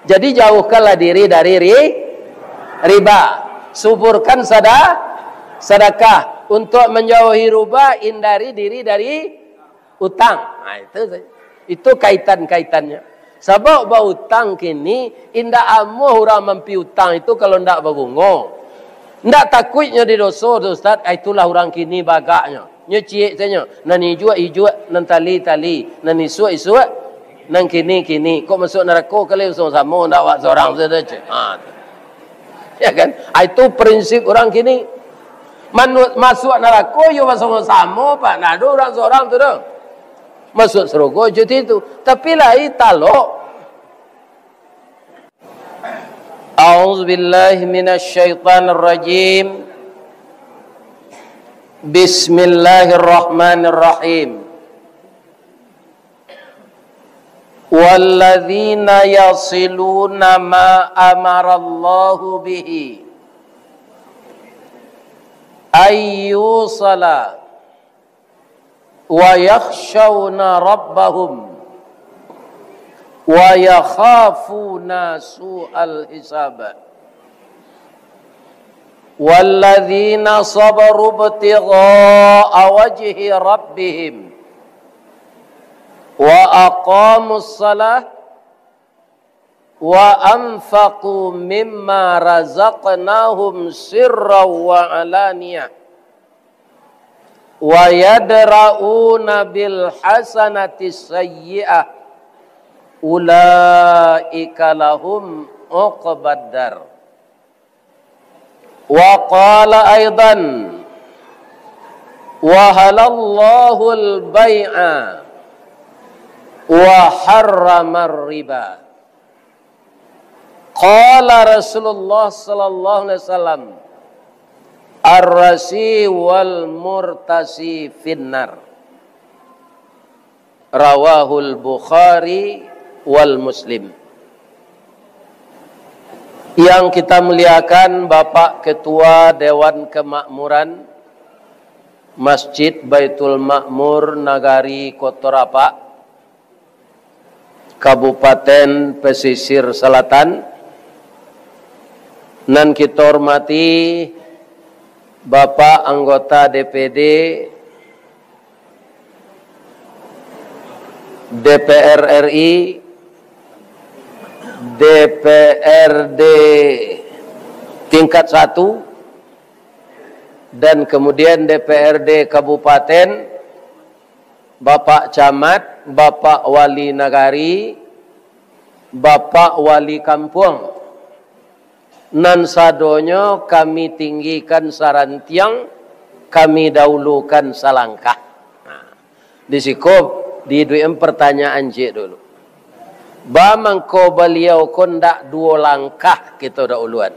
Jadi jauhkanlah diri dari riba. Suburkan sedekah. Untuk menjauhi riba, hindari diri dari utang. Nah, itu kaitan-kaitannya. Sebab berutang kini indak amuh orang mampi utang itu kalau ndak berbungo. Ndak takutnya di dosa Ustaz, itulah orang kini bagaknya. Nyecik tanya, nan hijau nan tali, nan isu, nan kini. Kok masuk neraka kali sama ndak wak seorang saja. Ya kan? Itu prinsip orang kini. Masuk neraka yo sama-sama Pak. Nah, ada orang seorang tu dah. Masuk surga je itu. Tapi lain talok. A'udzu billahi minasyaitonir rajim. Bismillahirrahmanirrahim. Walladzina yasiluna ma amarallahu bihi ayyusala wa yakhshawna rabbahum wa yakhafuna su'al hisab walladzina sabaru ibtigha'a wajhi rabbihim wa aqamus salah wa anfaqu mimma razaqnahum sirran wa alaniyah wa yadra'una bil hasanati sayyi'ah ulaika lahum uqbad dar. Wa qala aidan wa halallahu al bai'a wa harramar riba. Qala Rasulullah sallallahu alaihi wasallam ar-rasi wal murtasi finnar. Rawahul Bukhari wal Muslim. Yang kita muliakan Bapak Ketua Dewan Kemakmuran Masjid Baitul Makmur Nagari Kotorapa Kabupaten Pesisir Selatan. Dan kita hormati Bapak anggota DPD DPR RI, DPRD tingkat 1, dan kemudian DPRD Kabupaten, Bapak Camat, Bapak Wali Nagari, Bapak Wali Kampung. Nan sadonyo kami tinggikan sarantiang, kami dahulukan salangkah. Di sikop di duem pertanyaan je dulu. Bamangko beliau kondak 2 langkah kita dahuluan.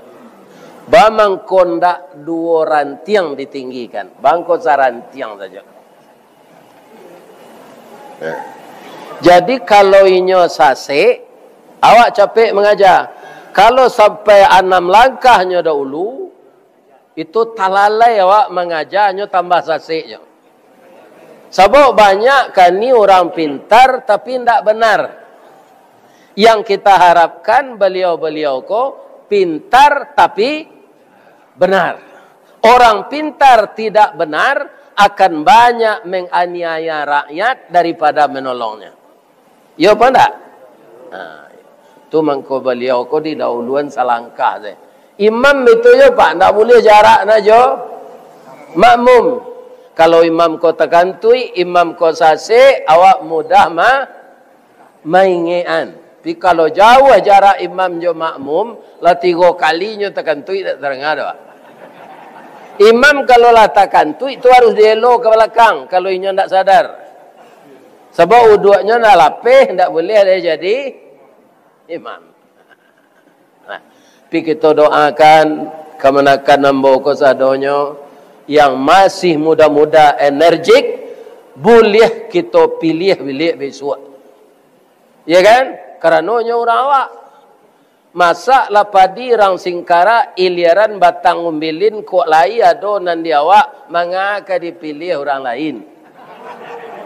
Bamangko ndak 2 rantiang ditinggikan. Bangko sarantiang saja. Jadi kalau inyo sase, awak capek mengajar. Kalau sampai 6 langkahnya dahulu, itu talalai awak mengajarnya tambah sasiknya. Sebab banyak kan ni orang pintar tapi tidak benar. Yang kita harapkan beliau-beliau ko pintar tapi benar. Orang pintar tidak benar akan banyak menganiaya rakyat daripada menolongnya. Ya apa enggak? Tu mangko beliau ko di dahuluan salangkah saya. Imam itu je Pak, tak boleh jarak najo. Makmum. Kalau imam ko terkantui, imam ko sase, awak mudah maingean. Tapi kalau jauh jarak imam jo makmum, lah 3 kalinya terkantui tak terengah dah. Imam kalau lah terkantui itu harus dielo ke belakang kalau inya tak sadar. Sebab uduknya nak lapih, tak boleh dia jadi imam. Nah, tapi kita doakan kemenakan nambo kosadonyo yang masih muda-muda energik, boleh kita pilih besok. Ya kan? Karenanya orang awak masak lah padi rang singkara iliran batang umbilin kok lai ado nan dia awak mangaka dipilih orang lain.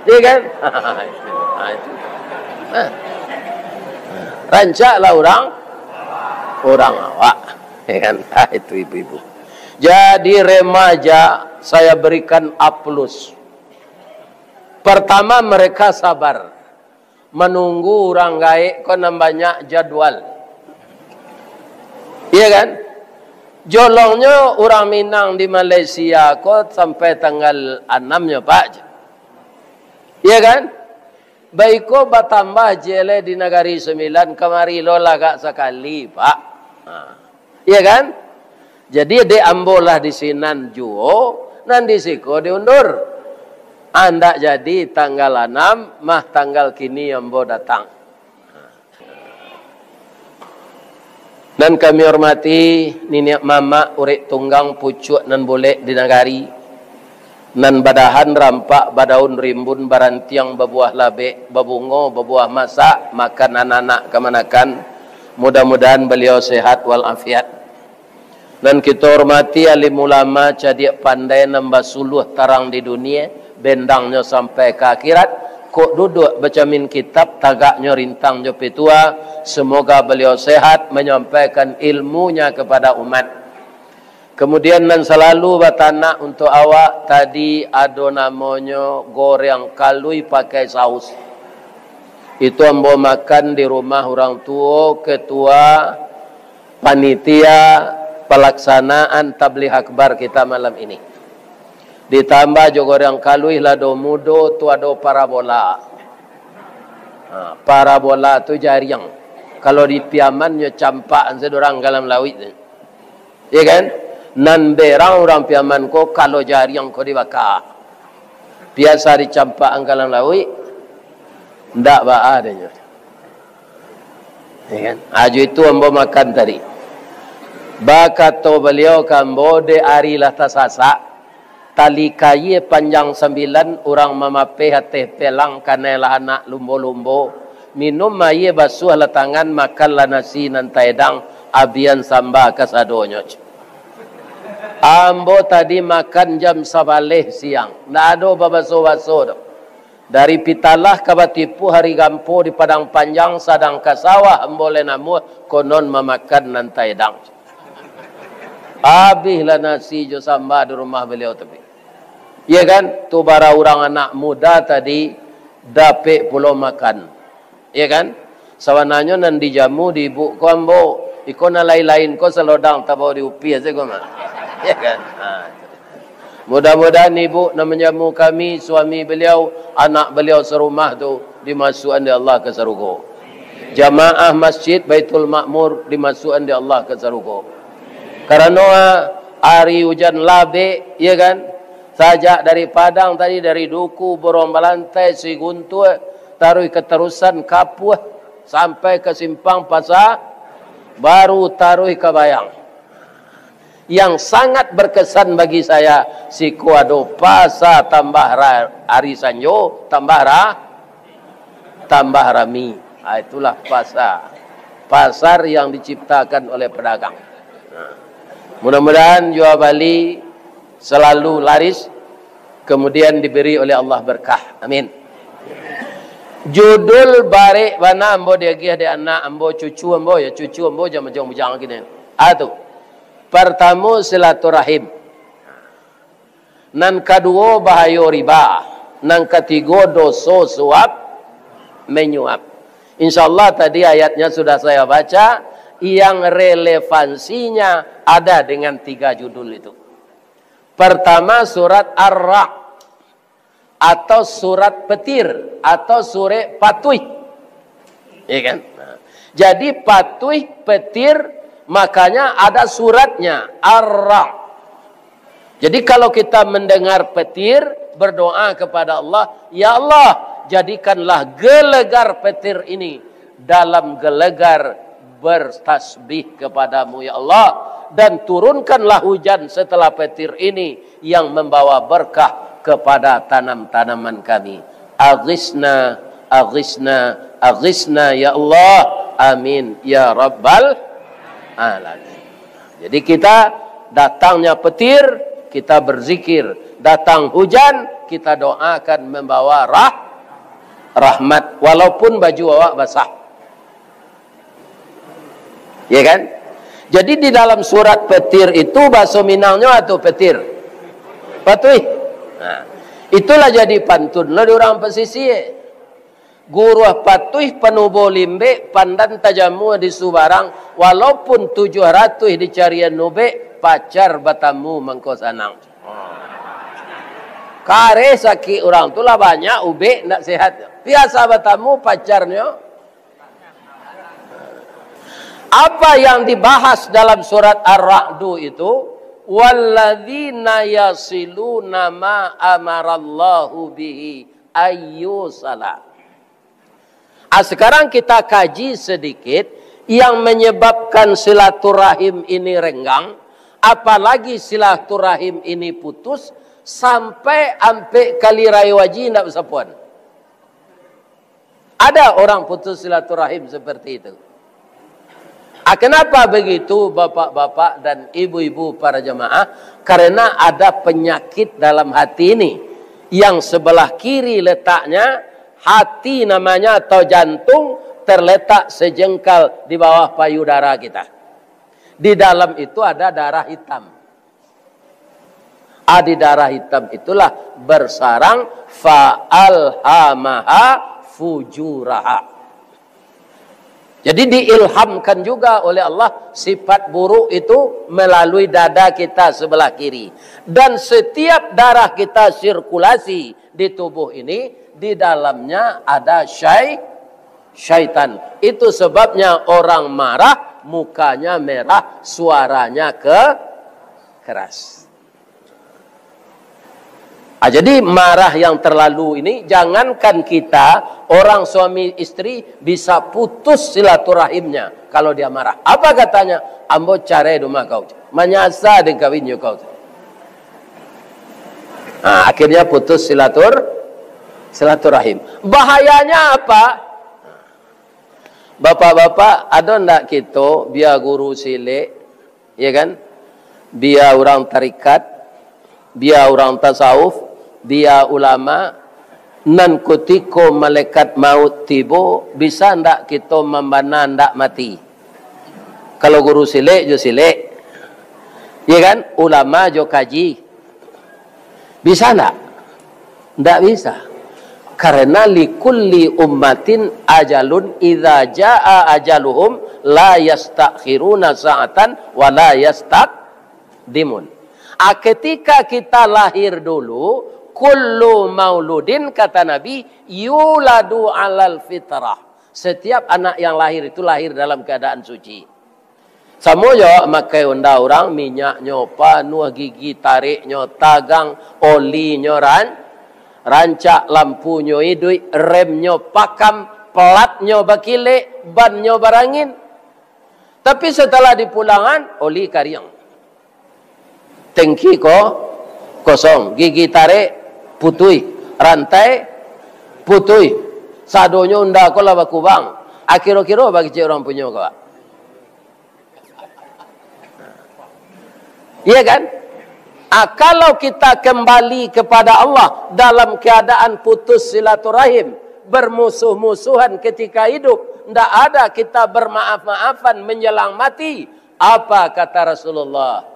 Ya kan? Rancaklah orang orang awak. Ya kan? Itu ibu-ibu. Jadi remaja saya berikan A+. Pertama mereka sabar. Menunggu orang gaib kena banyak jadwal. Iya kan? Jolongnya orang Minang di Malaysia kok sampai tanggal 6-nya Pak. Iya kan? Baiko bertambah jele di Negari 9 kemari lola gak sekali Pak. Iya kan? Jadi de ambolah di sinan juo nan di siko diundur. Anda jadi tanggal 6 mah tanggal kini ambo datang. Dan kami hormati nini mama urek tunggang pucuk nan boleh di Negari. Nan badahan rampak badaun rimbun barantiang babuah labe babungo babuah masak makan anak-anak kemanakan. Mudah-mudahan beliau sehat walafiat. Dan kita hormati alim ulama cadik pandai nambah suluh tarang di dunia. Bendangnya sampai ke akhirat. Kok duduk bacamin kitab tagaknya rintangnya petua. Semoga beliau sehat menyampaikan ilmunya kepada umat. Kemudian nan selalu batanak untuk awak tadi ada namanya goreng kalui pakai saus. Itu ambo makan di rumah orang tua ketua panitia pelaksanaan tabligh akbar kita malam ini. Ditambah juga yang kalui lado mudo tu ada parabola. Parabola tu jariang. Kalau di piamannya campak sedorang dalam lawit. Ya kan? Nan berang orang piaman ko kalau jariang ko dibakar. Biasa dicampak angkalan lawit. Ndak ba adanya. Ya kan? Aju itu ambo makan tadi. Bakato beliau kambo de ari lah tasasa. Tali kaye panjang 9 orang mamape hati pelang kanela anak lumbo-lumbo minum maye basuh la tangan makan la nasi nan taedang abian samba kasadonyo. Ambo tadi makan jam 11 siang ndak ada babaso-baso. Dari Pitalah ke Batipu hari gampo di Padang Panjang sadang kasawah ambole namu konon memakan nan taedang. Habis la nasi jo samba di rumah beliau tapi. Ya kan? Tu bara orang anak muda tadi dapat pulau makan. Ya kan? Sawananya nan dijamu di ibu ko ambo. Iko na lain-lain ko selodang tabau di upi aja ko mah. Ya kan? Mudah-mudahan ibu na menjamu kami, suami beliau, anak beliau serumah tu dimasukkan di Allah ke surga. Jamaah masjid Baitul Makmur dimasukkan di Allah ke surga. Karena hari hujan labe, ya kan? Sajak dari Padang tadi dari Duku Borong Balantai si Guntur taruh keterusan Kapuh sampai ke Simpang Pasar baru taruh ke Bayang. Yang sangat berkesan bagi saya si Kuado Pasar tambah Ari Sanjo tambah Rami. Itulah pasar yang diciptakan oleh pedagang. Mudah-mudahan jual bali selalu laris, kemudian diberi oleh Allah berkah. Amin. Judul barek bana ambo dia giah dia anak ambo cucu ambo ya cucu ambo jangan bujang gini. Atu. Pertama silaturahim. Nan kedua bahayo riba. Nan ketiga dosa suap menyuap. Insyaallah tadi ayatnya sudah saya baca yang relevansinya ada dengan 3 judul itu. Pertama surat Ar-Ra'd atau surat petir atau surat patuih. Ya kan? Jadi patuih, petir, makanya ada suratnya Ar-Ra'd. Jadi kalau kita mendengar petir, berdoa kepada Allah, ya Allah, jadikanlah gelegar petir ini dalam gelegar bertasbih kepadamu ya Allah. Dan turunkanlah hujan setelah petir ini yang membawa berkah kepada tanam-tanaman kami. Aghisna, aghisna, aghisna ya Allah. Amin ya Rabbal Alamin. Jadi kita datangnya petir, kita berzikir. Datang hujan, kita doakan membawa rahmat. Walaupun baju awak basah. Ya kan? Jadi di dalam surat petir itu bahasa Minangnya atau petir? Patuih. Nah, itulah jadi pantun lah orang pesisir. Guru patuih penubo limbe pandan tajamu di Subarang walaupun 700 dicarian nube pacar batamu mangko sanang. Kare sakit orang tu lah banyak ube nak sehat. Biasa batamu pacarnya. Apa yang dibahas dalam surat Ar-Ra'du itu? Walladzina yasiluna ma amarallahu bihi ayyusala. Sekarang kita kaji sedikit yang menyebabkan silaturahim ini renggang, apalagi silaturahim ini putus sampai kali raya waji tidak bersapuan. Ada orang putus silaturahim seperti itu. Kenapa begitu bapak-bapak dan ibu-ibu para jemaah? Karena ada penyakit dalam hati ini. Yang sebelah kiri letaknya, hati namanya atau jantung, terletak sejengkal di bawah payudara kita. Di dalam itu ada darah hitam. Di darah hitam itulah bersarang fa'alhamaha fujuraha. Jadi diilhamkan juga oleh Allah sifat buruk itu melalui dada kita sebelah kiri. Dan setiap darah kita sirkulasi di tubuh ini, di dalamnya ada syaitan. Itu sebabnya orang marah, mukanya merah, suaranya keras. Jadi marah yang terlalu ini, jangankan kita, orang suami istri bisa putus silaturahimnya kalau dia marah. Apa katanya? Ambo care rumah kau. Menyasa dengan kawinnya kau. Akhirnya putus silaturahim. Bahayanya apa? Bapak-bapak, ada ndak kita biar guru silik, ya kan? Biar orang tarikat, biar orang tasawuf, biar ulama, nan kutiko malaikat maut tibo, bisa ndak kita membana ndak mati? Kalau guru silik, jo silik, ya kan? Ulama jo kaji, bisa ndak? Ndak bisa. Karena likulli ummatin ajalun idza jaa ajaluhum la yastakhiruna sa'atan wa la yastaqdimun. Ketika kita lahir dulu, kullu mauludin kata Nabi yuladu alal fitrah. Setiap anak yang lahir itu lahir dalam keadaan suci. Samoyo makai unda orang minyak nyopa, nuah gigi tarik nyotagang, oli nyoran rancak lampu nyo idui, rem nyo pakam, pelat nyo bakile, ban nyo barangin. Tapi setelah dipulangan, oli kariang. Tengki ko kosong, gigi tarik putui, rantai putui. Sadonyo unda ko lah bakubang. Akhir-akhir bagi cik orang punya ko. Iya kan? Kalau kita kembali kepada Allah dalam keadaan putus silaturahim, bermusuh-musuhan ketika hidup, tidak ada kita bermaaf-maafan menjelang mati. Apa kata Rasulullah?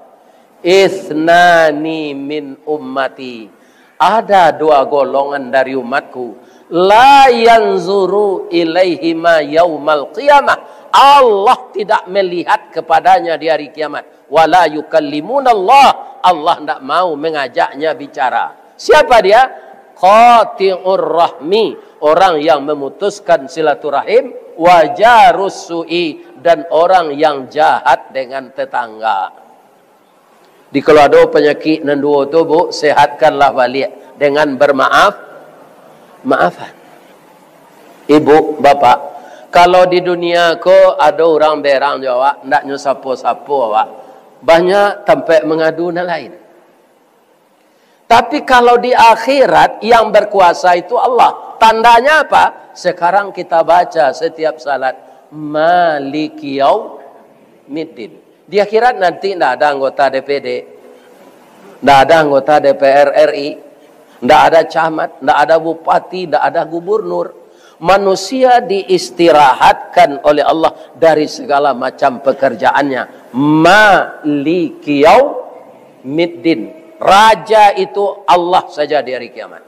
Isnani min ummati. Ada dua golongan dari umatku. La yanzuru ilaihima yaumal qiyamah. Allah tidak melihat kepadanya di hari kiamat. Wala yukallimunallah. Allah tidak mau mengajaknya bicara. Siapa dia? Qati'ur rahmi. Orang yang memutuskan silaturahim. Wajarus su'i. Dan orang yang jahat dengan tetangga. Di kalau ada penyakit dan dua tubuh, sehatkanlah balik dengan maafan. Ibu, bapak, kalau di dunia ko ada orang berang Jawa, ndak nyusapo-sapo awak, banyak tempat mengadu dan lain. Tapi kalau di akhirat yang berkuasa itu Allah. Tandanya apa? Sekarang kita baca setiap salat Maliki Yaumiddin. Di akhirat nanti tidak ada anggota DPD, tidak ada anggota DPR RI, tidak ada camat, tidak ada bupati, tidak ada gubernur. manusia diistirahatkan oleh Allah dari segala macam pekerjaannya. Maliki yaumiddin. Raja itu Allah saja di hari kiamat.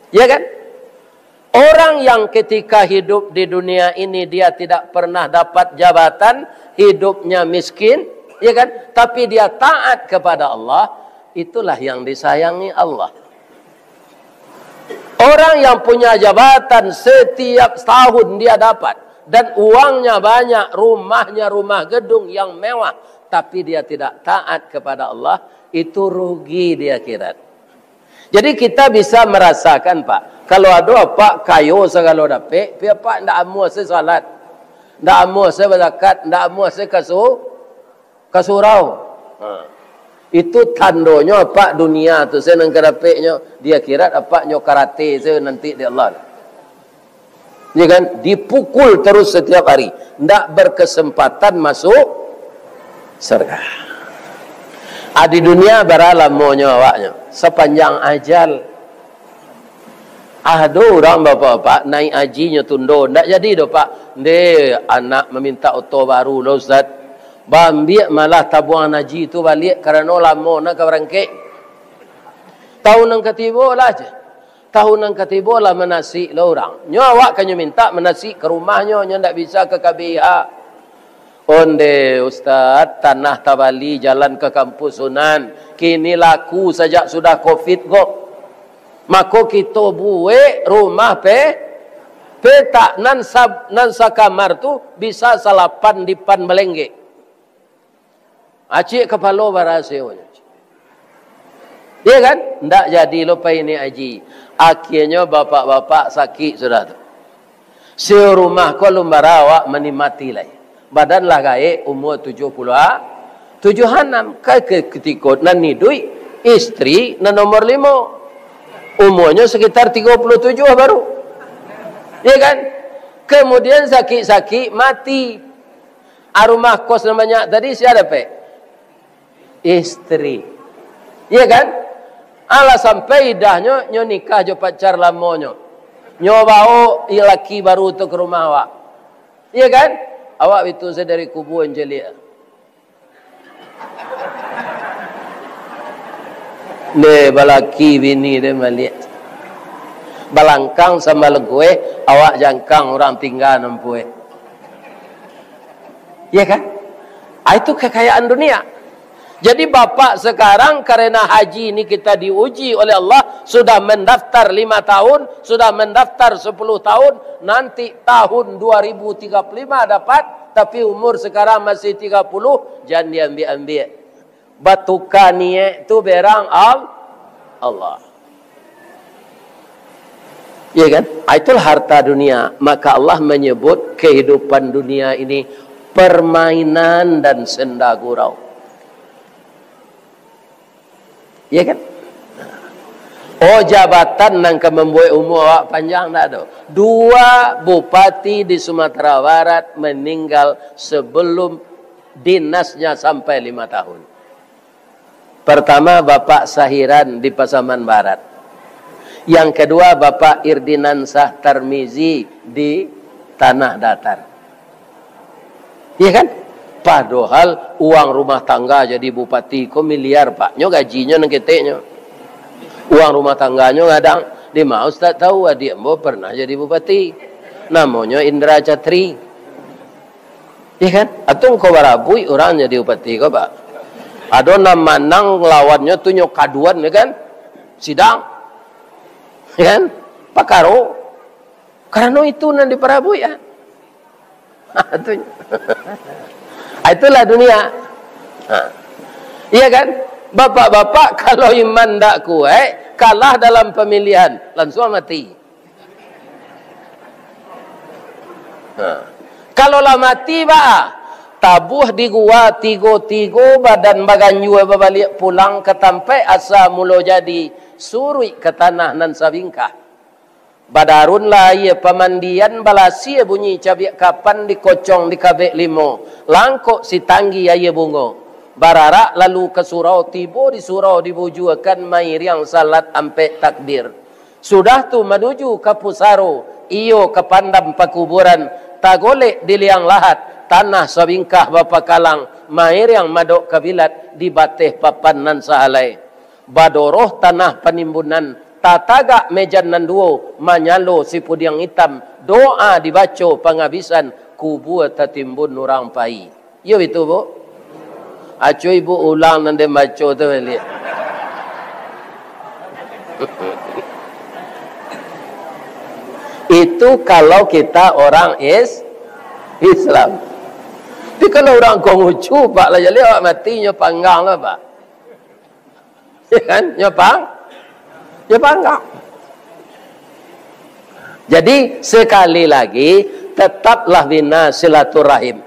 Ya kan? Orang yang ketika hidup di dunia ini dia tidak pernah dapat jabatan, hidupnya miskin, ya kan? Tapi dia taat kepada Allah, itulah yang disayangi Allah. Orang yang punya jabatan setiap tahun dia dapat dan uangnya banyak, rumahnya rumah gedung yang mewah, tapi dia tidak taat kepada Allah, itu rugi di akhirat. Jadi kita bisa merasakan, Pak, kalau ada Pak kayu segala dapat, pihak Pak tidak amu saya salat, tidak amu saya berzakat, tidak amu saya kasurau. Itu tandonya Pak dunia tu saya nang kadapeknya dia kira apa nyo karate saya nanti di Allah. Ya kan, dipukul terus setiap hari, tidak berkesempatan masuk surga. Di dunia beralamonyo awaknya sepanjang ajal. Ada orang bapak-bapak naik hajinya tundo, ndak jadi do Pak. Anak meminta auto baru lo Ustaz. Bambiak malah tabuan haji itu balik kerana lama nak berangkat. Tahun yang ketiga lah je. Tahun yang ketiga lah menasik lah orang. Nyo awak kan minta menasik ke rumahnya, nyo ndak bisa ke KBH. Onde Ustaz, tanah Tabali jalan ke kampus Sunan kini laku sejak sudah Covid kok. Maka kita buat rumah tak nan sakamar tu bisa salapan dipan melengge. Acik kepala baraseonya. Ya kan? Ndak jadi lupa ini haji. Akhirnya bapak-bapak sakit sudah tu. Serumah ko lumbarawa menikmati lah. Badan lah gae umur 76 ketika nan nidui istri nan nomor 5 umurnya sekitar 37 baru, ya kan? Kemudian sakit-sakit mati. Rumah kos namanya tadi siapa pe? Istri, ya kan? Ala sampai idahnya nyo nikah jo pacar lamonyo, nyo bau laki baru tu ke rumah awak, ya kan? Awak itu saya dari kubu Angelia. Ne balaki bini dia melihat. Balangkang sama legue, awak jangkang orang tinggal nampue. Ya kan? Itu kekayaan dunia. Jadi bapak sekarang karena haji ini kita diuji oleh Allah, sudah mendaftar 5 tahun, sudah mendaftar 10 tahun, nanti tahun 2035 dapat, tapi umur sekarang masih 30, jangan diambil-ambil. Batukannya itu berang Allah. Ya kan? Itulah harta dunia. Maka Allah menyebut kehidupan dunia ini permainan dan senda gurau. Ya kan? Oh, jabatan nang membuat umur awak panjang tak ada. 2 bupati di Sumatera Barat meninggal sebelum dinasnya sampai 5 tahun. Pertama Bapak Sahiran di Pasaman Barat. Yang kedua Bapak Irdinansah Tarmizi di Tanah Datar. Iya kan? Padahal uang rumah tangga jadi bupati kok miliar Pak. Nyo gajinya nang keteknya. Uang rumah tangganya kadang dia mau Ustaz tahu adik mo pernah jadi bupati. Namanya Indra Catri. Iya kan? Atau kau barabui orang jadi bupati kau Pak. Ada nama nang lawannya tu nyok kaduan ya kan? Sidang. Ya kan? Pakaro. Karena itu nan diparabui ya. Itulah dunia. Iya kan? Bapak-bapak kalau iman tak kuat, kalah dalam pemilihan, langsung mati. Kalau lah mati tabuh di gua tigo badan baganyu balik pulang ke tampai asa mulo jadi surui ke tanah nan sabingkah. Badarun lah ia pemandian balasi bunyi cabiak kapan dikocong di kabek limo langkok si tanggi ia bungo bararak lalu ke surau tibo di surau dibujuakan mair yang salat ampe takbir sudah tu menuju ke pusaro iyo kepandam pakuburan, tagolek di liang lahat, tanah sabingkah bapa kalang, mair yang madok kabilat, di bateh papan nan sahalai. Badoroh tanah penimbunan, tatagak mejan nan duo, manyalo si pudiang hitam, doa dibaca pengabisan, kubur tertimbun nurang pai. Yo itu bu. Acu ibu ulang nanti baca tu lihat. Itu kalau kita orang Islam. Tapi kalau orang Konghucu, pak lah jadi awak mati nyopanggang lah pak. Ya kan? Nyopanggang. Jadi sekali lagi tetaplah bina silaturahim.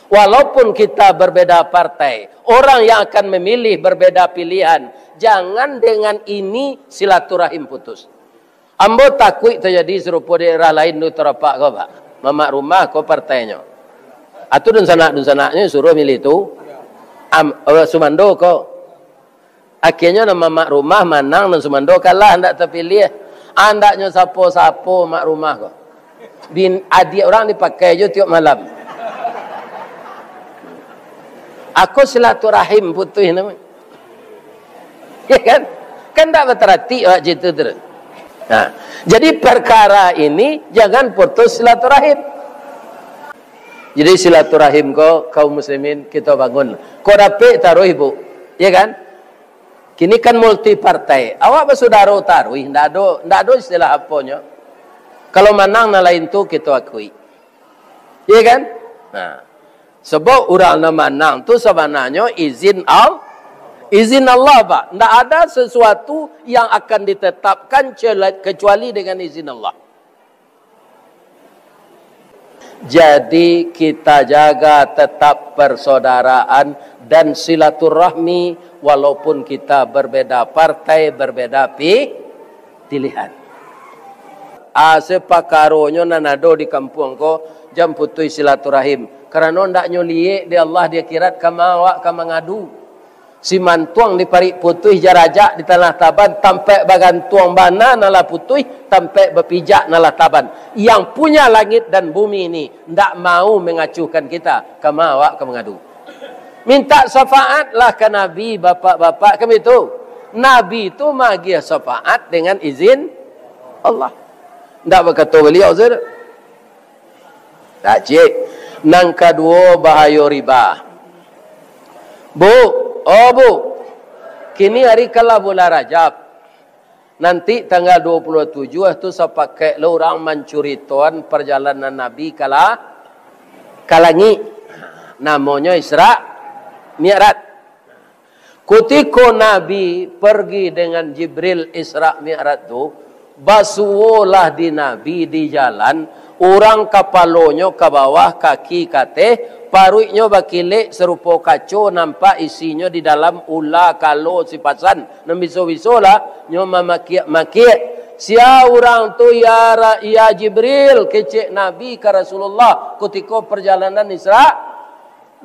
Walaupun kita berbeda partai, orang yang akan memilih berbeda pilihan, jangan dengan ini silaturahim putus. Ambo takut terjadi serupa daerah lain tu terapak kau pak. Mamak rumah kau partainya. Atau dun sanaknya suruh milih tu. Sumando kau. Akhirnya nama mak rumah manang dan Sumando kalah hendak terpilih. Andaknya sapo-sapo mak rumah kau. Bin adik orang dipakai je tiap malam. Aku silaturahim putus namanya. Ya kan? Kan tak berterati awak jitu terus. Nah, jadi perkara ini jangan putus silaturahim. Jadi silaturahim kaum muslimin kita bangun. Kau dapat taruh ibu, ya kan? Kini kan multi partai. Awak bersaudara taruh, ndak ada istilah apanya. Kalau menang na lain tu kita akui, ya kan? Nah, sebab orang na menang tu sebenarnya izin Allah pak. Tidak ada sesuatu yang akan ditetapkan kecuali dengan izin Allah. Jadi kita jaga tetap persaudaraan dan silaturahmi walaupun kita berbeda partai, berbeda pilihan. Sepakaronyo nanado di kampung ko jam putui silaturahim. Karena ndak nyoliye di Allah di akhirat kamawak kamangadu. Si mantuang di parik putih jarajak di tanah taban tampai bagantuang bana nala putih tampai berpijak nala taban. Yang punya langit dan bumi ini ndak mau mengacuhkan kita kamawak kamangadu. Minta syafaatlah ke Nabi bapak-bapak kami itu. Nabi itu magi syafaat dengan izin Allah. Ndak berkata beliau saja. Tak cik. Nang kedua bahaya riba. Bu, kini hari kala bulan Rajab. Nanti tanggal 27 itu saya pakai orang mencuri tuan perjalanan Nabi kalangi. Namanya Isra Mi'raj. Ketika Nabi pergi dengan Jibril Isra Mi'raj itu, basuolah di Nabi di jalan, orang kapalonyo ke bawah kaki kateh, paruiknya bakilik serupa kaco nampak isinya di dalam ula kalau sipasan nambiso-biso lah nyo mamakiak sia orang tu ya Jibril kecek Nabi ke Rasulullah ketika perjalanan Isra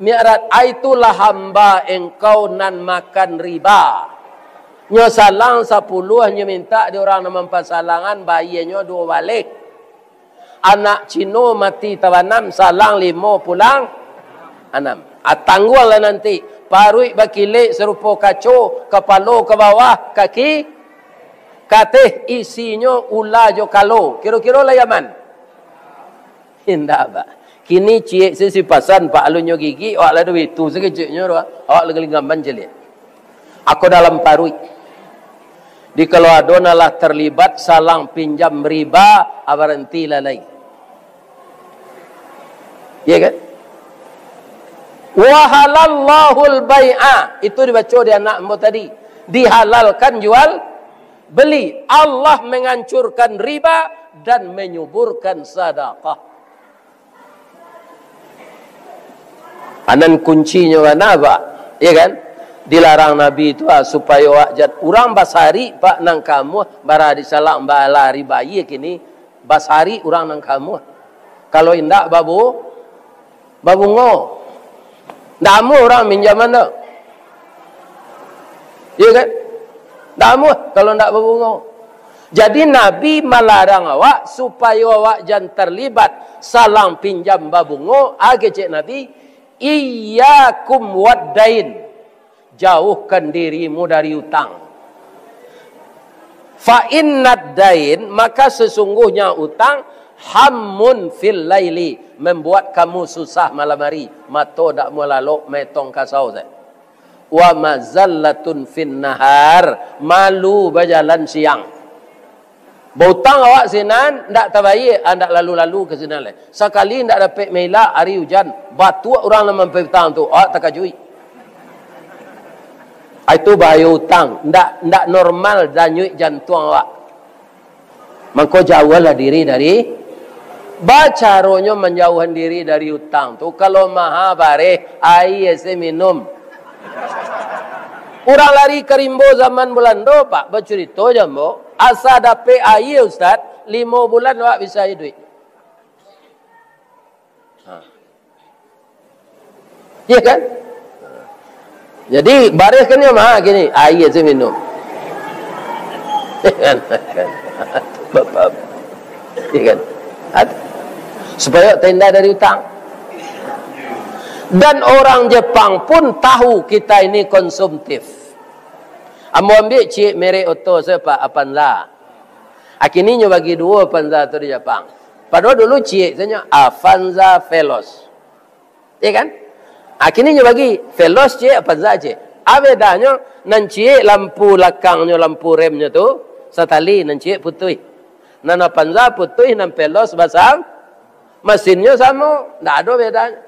Mi'raj, itulah hamba engkau nan makan riba. Nyo salang 10 nyo minta di orang nama pasalangan bayinya 2 balik. Anak Cino mati tawanam salang 5 pulang 6. Tangguh lah nanti. Paruik bakilik serupa kaco, kepala ke bawah, kaki kateh isinya ulah jo kalo. Kira-kira lah Yaman. Indah pak. Kini cik si pasan pak alunyo gigi, awak lah duit tu sekejapnya awak lagi gamban jelik. Aku dalam paruik. Di kalau adona lah terlibat salang pinjam riba, abaranti lalai. Ya kan? Wahalallahul bai'a. Itu dibaca di anakmu tadi. Dihalalkan jual beli. Allah menghancurkan riba dan menyuburkan sedekah. Anan kuncinya mana pak? Ya kan? Dilarang Nabi itu supaya wajat orang basari pak nang kamu bara disalak bala riba ye kini basari orang nang kamu. Kalau indak babu ngo. Ndamu orang minjam mana? Ya kan? Ndamu kalau ndak babu ngo. Jadi Nabi melarang awak supaya awak jangan terlibat salang pinjam babungo. Cik Nabi, iyyakum waddain, jauhkan dirimu dari utang. Fa innad dain, maka sesungguhnya utang hammun fil laili, membuat kamu susah malam hari. Mato dak melalok metong kasau saya. Wa mazallatun fin nahar, malu berjalan siang. Bautang awak sinan ndak terbaik, ndak lalu-lalu ke sinan le. Sekali ndak dapat mela hari hujan, batu orang nak mempertang tu, awak terkejut. Itu bahaya utang, ndak normal danyuk jantung awak. Maka jauhlah diri dari bacaronyo menjauhkan diri dari utang tu. Kalau maha bare air saya minum. Orang lari ke rimbo zaman bulan do pak bercerita jambo. Asa dapat air ustaz 5 bulan awak bisa hidup. Ya kan? Jadi bariskannya mah gini, air saya minum. Bapak. Ya kan? Supaya tenda dari utang. Dan orang Jepang pun tahu kita ini konsumtif. Ambo ambil cik merek oto saya Pak Avanza. Akhirnya bagi 2 Avanza tu di Jepang. Padahal dulu cik saya Avanza Veloz. Ya kan? Akhirnya bagi Veloz cik Avanza cik. Bedanya nan cik lampu belakangnya, lampu remnya tu setali, nan cik putih. Nan Avanza putih, nan Veloz basang. Mesinnya sama, tak ada bedanya.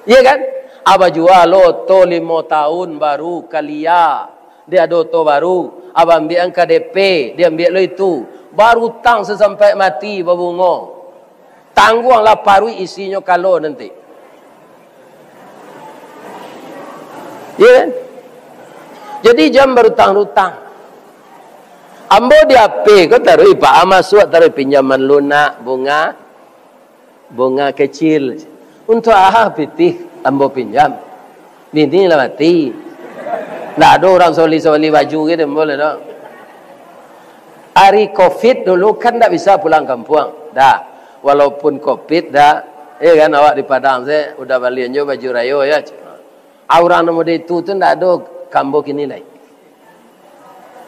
Iya kan? Aba jual loto 5 tahun baru kalia. Dia ada loto baru. Aba ambil angka DP. Dia ambil lo itu. Baru tang sesampai mati berbunga. Tangguanglah parui isinya kalau nanti. Iya kan? Jadi jam berutang-utang. Ambo di HP kau taruh Pak Amasuk taruh pinjaman lunak bunga kecil. Untuk pitih ambo pinjam. Bini lah mati. Tak ada orang soli-soli baju gitu boleh tak. Hari Covid dulu kan tak bisa pulang kampung. Dah. Walaupun Covid dah. Kan awak di Padang saya udah balian juga baju rayo ya. Orang nomor itu tu tak ada kambo kini lagi.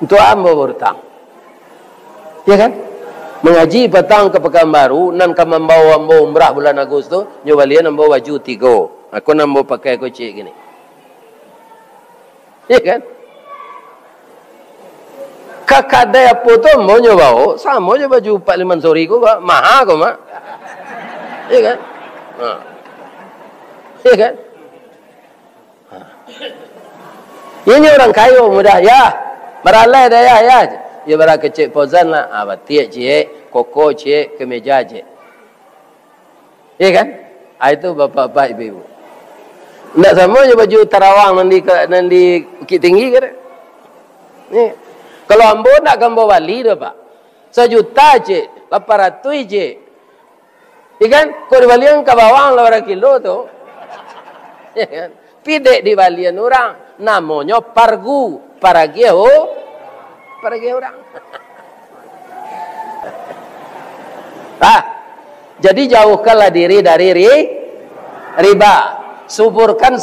Untuk ambo berutang. Ya kan? Mengaji petang ke Pekanbaru, nan ka membawa ambo umrah bulan Agustus, nyobalian ambo baju 3. Aku nambo pakai kocik gini. Ya kan? Kakadai apa tu ambo nyobao, sama je baju 45 sori ku, mahal ku mak. Ya kan? Ya kan? Ini orang kaya mudah ya. Meralai dah ya. Ya bara kecik pozan lah, batik cik, koko cik, kemeja cik. Ya kan? Itu bapak-bapak ibu-ibu. Tidak sama je baju tarawang nanti Bukit Tinggi ke? Ni. Kalau ambo nak gambar wali dah pak. 1 juta cik, 800 cik. Ya kan? Kau di balian ke bawang 8 kilo tu. Ya kan? Pidek di balian orang. Namanya pargu. Paragio. Pergi orang. Jadi jauhkanlah diri dari riba. Suburkan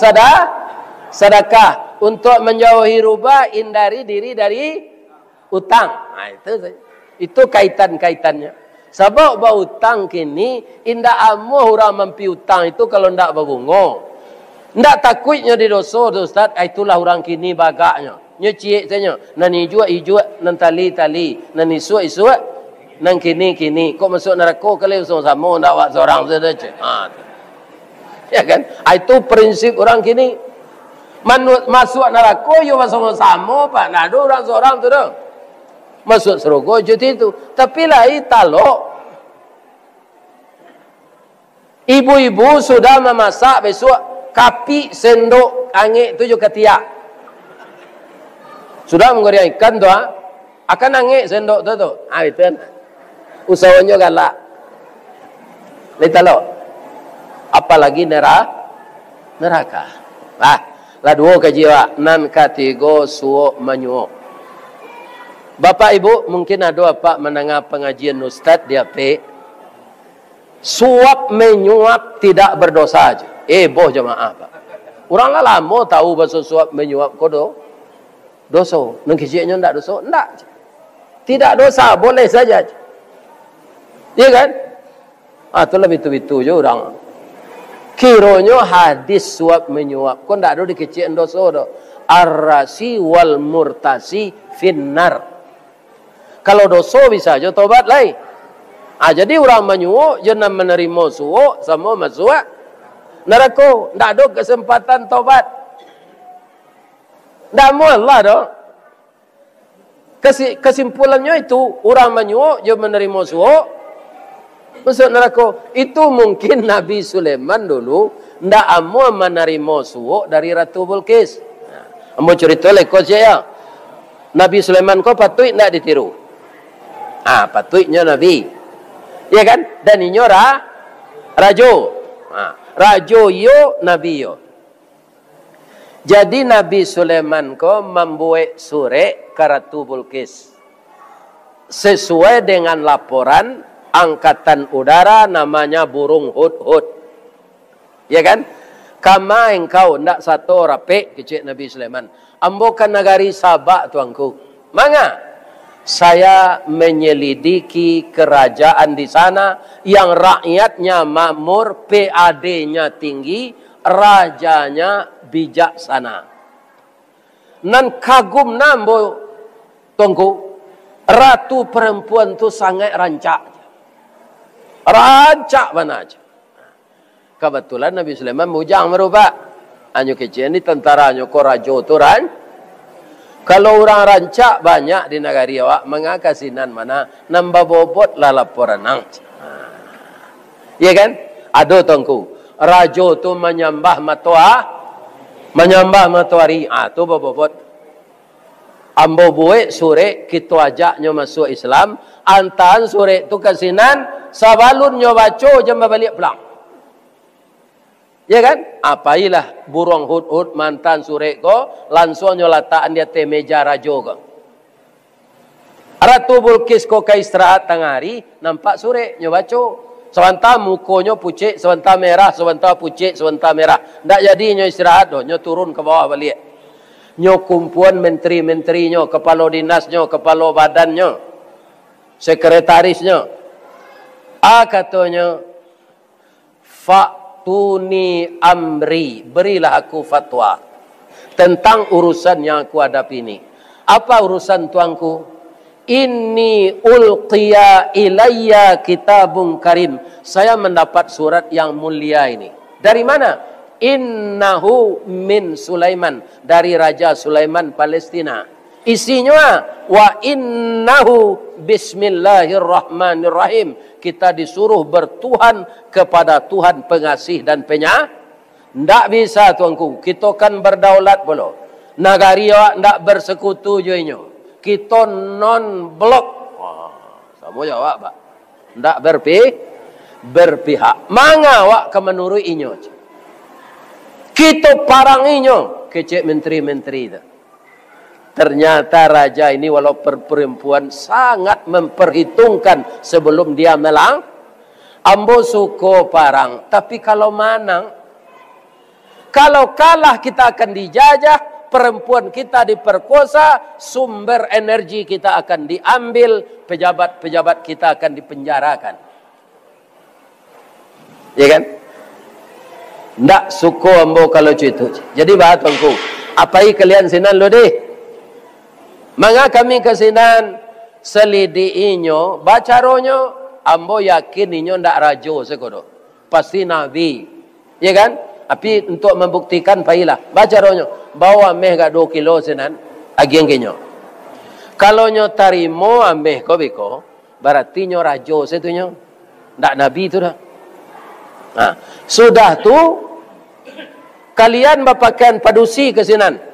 sedekah. Untuk menjauhi riba, hindari diri dari utang. Itu kaitan-kaitannya. Sebab utang kini indah amuh orang mampi utang itu kalau ndak berbungo. Ndak takutnya di dosa Ustaz, itulah orang kini bagaknya. Nyecik tanya, nan hijau, nan tali, nan isu, nan kini. Kok masuk neraka kali sama ndak awak seorang saja. Ya kan? Itu prinsip orang kini. Masuk neraka yo sama-sama Pak. Nah, ada orang seorang tu dah. Masuk surga jadi itu. Tapi lain talok. Ibu-ibu sudah memasak besok kapi sendok angin 7 ketiak. Sudah menggoreng ikan tu akan angin sendok tu. Itu kan. Usahanya galak. Lihat apalagi neraka. Lah 2 kajiwa nan katigo suo manyo. Bapak Ibu, mungkin ada apa mendengar pengajian Ustaz dia suap menyuap tidak berdosa aja. Boh jemaah Pak. Orang lah lama tahu bahasa suap menyuap kodo. Dosa. Nang kecilnya ndak dosa? Ndak. Tidak dosa, boleh saja. Iya kan? Itu lebih itu je orang. Kiranya hadis suap menyuap. Kau ndak ada di kecil dosa do. Ar-rasi wal murtasi finnar. Kalau dosa bisa aja tobat lai. Jadi orang menyuap jangan menerima suap sama masuk neraka. Ndak ada kesempatan tobat. Ndak maulah doh. Kesimpulannya itu orang menyuap jangan menerima suap masuk neraka. Itu mungkin Nabi Sulaiman dulu ndak mau menerima suap dari Ratu Bilqis. Ambo cerita leko saya. Nabi Sulaiman ko patut ndak ditiru. Patutnya Nabi. Ya kan? Dan inyo rajo. Rajo yo, Nabi yo. Jadi Nabi Sulaiman ko membuat surat ke Ratu Bilqis. Sesuai dengan laporan angkatan udara namanya burung hudhud. Ya kan? Kama engkau ndak satu rapek kecik Nabi Sulaiman. Ambo kan negari Sabak tuanku. Manga? Saya menyelidiki kerajaan di sana yang rakyatnya makmur, PAD-nya tinggi, rajanya bijaksana. Nan kagum nambo tunggu, ratu perempuan tu sangat rancak. Rancak mana aja. Kebetulan Nabi Sulaiman mujang merubah. Anyo kecil ni tentara anyo ko rajo tu Kalau orang rancak banyak di negari awak, mengakasinan mana nambah bobot lah laporan nang. Ya kan? Ada tongku. Rajo tu menyembah matahari. Tu bobot. Ambo buat sore kita ajaknya masuk Islam. Antan sore tu kasinan, sabalun nyo baco jam balik pulang. Ya kan? Apailah burung hudhud mantan sore ko langsung nyo latakan dia te meja rajo ko. Ratu Bilqis ko ka istirahat tengah hari nampak sore nyo baco. Sebentar mukonyo pucik, sebentar merah, sebentar pucik, sebentar merah. Ndak jadi nyo istirahat do, nyo turun ke bawah balik. Nyo kumpuan menteri-menteri nyo, kepala dinas nyo, kepala badan nyo, sekretaris nyo. Katanya Tuni amri, berilah aku fatwa tentang urusan yang aku hadapi ini. Apa urusan tuanku? Inni ulqiya ilayya kitabun karim. Saya mendapat surat yang mulia ini. Dari mana? Innahu min Sulaiman, dari Raja Sulaiman Palestina. Isinya wa innahu bismillahirrahmanirrahim. Kita disuruh bertuhan kepada Tuhan pengasih dan penyayang. Ndak bisa tuanku. Kita kan berdaulat belum. Nagari awak ndak bersekutu joinyo. Kita non blok. Sama jawab pak. Ndak berpihak. Manga awak kemenurut inyo. Kita parang inyo. Kecik menteri-menteri itu. Ternyata raja ini walau perempuan sangat memperhitungkan sebelum dia melang. Ambo suko parang. Tapi kalau manang, kalau kalah kita akan dijajah, perempuan kita diperkosa, sumber energi kita akan diambil, pejabat-pejabat kita akan dipenjarakan. Ya kan? Ndak suko ambo kalau itu. Jadi bahat bangku. Apai kalian sinan lo deh. Maka kami kesinan selidiinyo, bacaronyo, ambo yakin inyo ndak rajo sekodo. Pasti nabi. Ya kan? Tapi untuk membuktikan pailah. Bacaronyo, bawa meh gak 2 kilo sinan, agian kenyo. Kalau nyo tarimo ameh ko biko, berarti nyo rajo setunyo. Ndak nabi itu dah. Nah, sudah tu kalian berpakaian padusi kesinan.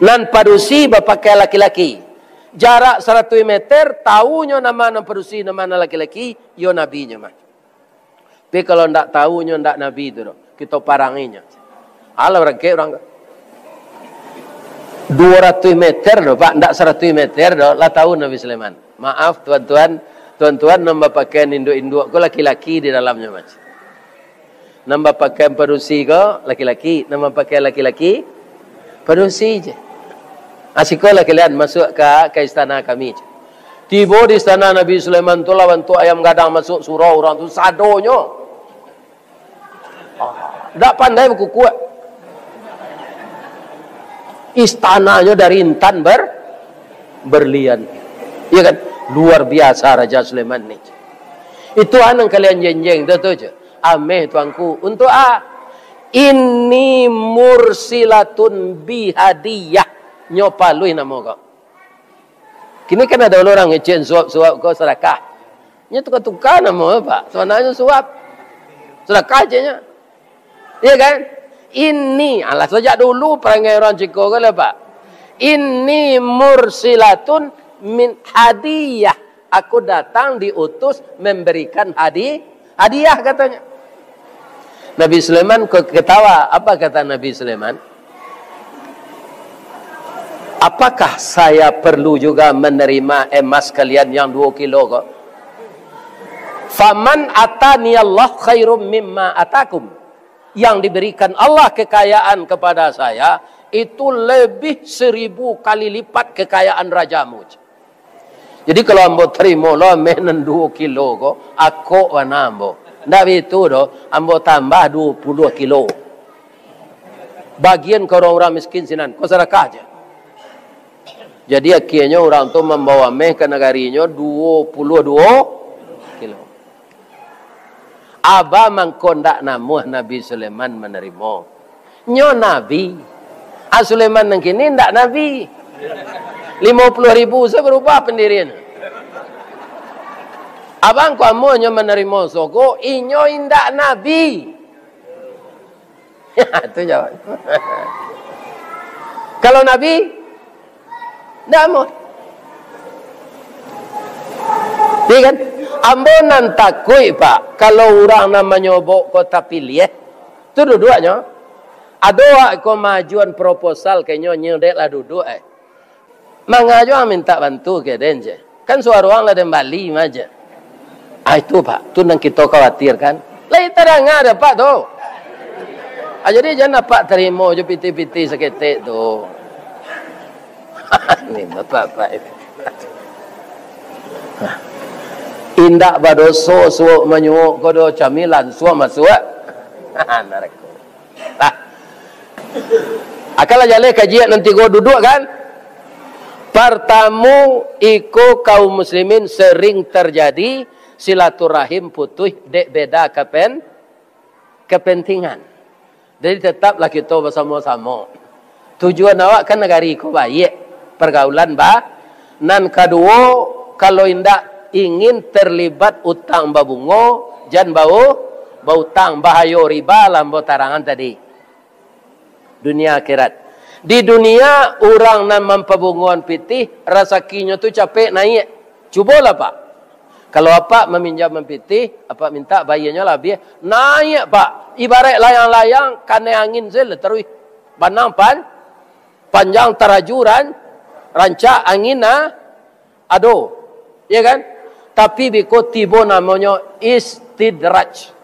Nan padusi berpakai laki-laki. Jarak 100 meter, tahunya nama padusi, nama laki-laki, yo nabinya mah. Tapi kalau ndak tahunya ndak nabi itu, kita paranginya. Allah orang. 200 meter doh Pak, ndak 100 meter doh lah tahu Nabi Sulaiman. Maaf tuan-tuan nambah pakaian induk-induk ko laki-laki di dalamnya Mas. Nambah pakaian perusi ko laki-laki, nambah pakaian laki-laki perusi je. Asikolah kalian masuk ke istana kami je. Tiba di istana Nabi Sulaiman tu lawan tu ayam gadang masuk surau orang tu sadonyo. Ndak pandai berkukuak. Istananya dari intan berlian. Iya kan? Luar biasa Raja Sulaiman ni. Itu yang kalian jenjeng tu je. Ameh tuanku. Untuk ini mursilatun bihadiyah. Nyopalui nama kau. Kini kan ada orang ngecen suap-suap kau sedekah. Nya tukar-tukar nama Pak. Sebenarnya suap. Sedekah je nya. Iya kan? Ini alah sejak dulu perangai orang Ciko kan Pak. Ini mursilatun min hadiyah. Aku datang diutus memberikan hadiah katanya. Nabi Sulaiman ketawa. Apa kata Nabi Sulaiman? Apakah saya perlu juga menerima emas kalian yang 2 kilo kok? Faman atani Allah khairum mimma atakum. Yang diberikan Allah kekayaan kepada saya itu lebih 1000 kali lipat kekayaan rajamu. Jadi kalau ambo terima lo menen 2 kilo kok, aku wana ambo. Ndak itu do, ambo tambah 20 kilo. Bagian ke orang-orang miskin sinan, kau sedekah aja. Jadi akhirnya orang tu membawa meh ke negarinya 22 kilo. Aba mangkondak namuh Nabi Sulaiman menerima. Nyo Nabi. Sulaiman nang kini ndak Nabi. 50.000 saya berubah pendirian. Abang ku amuhnya menerima soko, inyo indak Nabi. Itu jawab. Kalau Nabi ndak mau. Iya kan? Ambonan takui Pak. Kalau orang namanya bok kota pilih. Itu dua-duanya. Ada ko majuan proposal kayaknya nyedek lah duduk Mangajuan minta bantu ke denje. Kan suara orang lah dan Bali aja. Itu Pak. Itu yang kita khawatir kan. Lah itu ada Pak tu. Jadi jangan Pak terima je piti-piti seketik tu. Ini bapak itu. Indak badoso suuk menyuuk kodo camilan suuk masuk. Nareko. Akalah jalan kajian nanti go duduk kan. Pertamu iko kaum muslimin sering terjadi silaturahim putus dek beda kepentingan. Jadi tetaplah kita bersama-sama. Tujuan awak kan negari ko baik. Pergaulan nan kedua kalau indak ingin terlibat utang babungo jan bau utang bahayo riba lambo tarangan tadi dunia akhirat. Di dunia orang nan mempabunguan pitih rasakinya tu capek naik. Cubalah Pak. Kalau apa meminjam pitih apa minta bayarnya lebih naik Pak. Ibarat layang-layang kane angin zel terus banang panjang terajuran rancak angin ado, ya kan? Tapi biko tibo namanya istidraj.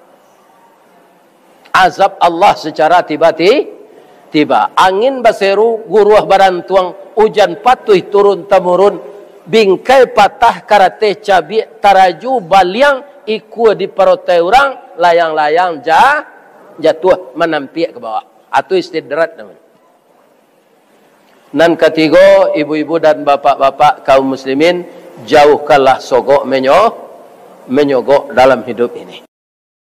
Azab Allah secara tiba-tiba. Angin baseru, guruah barantuang, hujan patuh turun temurun, bingkai patah karate cabi taraju baliang ikut di perotai orang, layang-layang jatuh menampiak ke bawah. Atau istidraj namanya. Nan ketiga, ibu-ibu dan bapak-bapak kaum muslimin, jauhkanlah sogok menyogok dalam hidup ini.